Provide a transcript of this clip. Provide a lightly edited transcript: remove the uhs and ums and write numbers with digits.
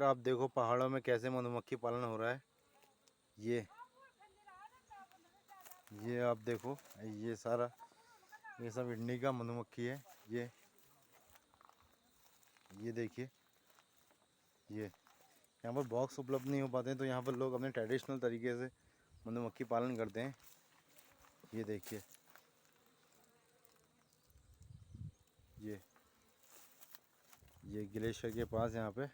और आप देखो पहाड़ों में कैसे मधुमक्खी पालन हो रहा है। ये आप देखो, ये सारा ये सब इंडिका मधुमक्खी है। ये देखिए, ये यहाँ पर बॉक्स उपलब्ध नहीं हो पाते हैं तो यहाँ पर लोग अपने ट्रेडिशनल तरीके से मधुमक्खी पालन करते हैं। ये देखिए, ये ग्लेशियर के पास यहाँ पे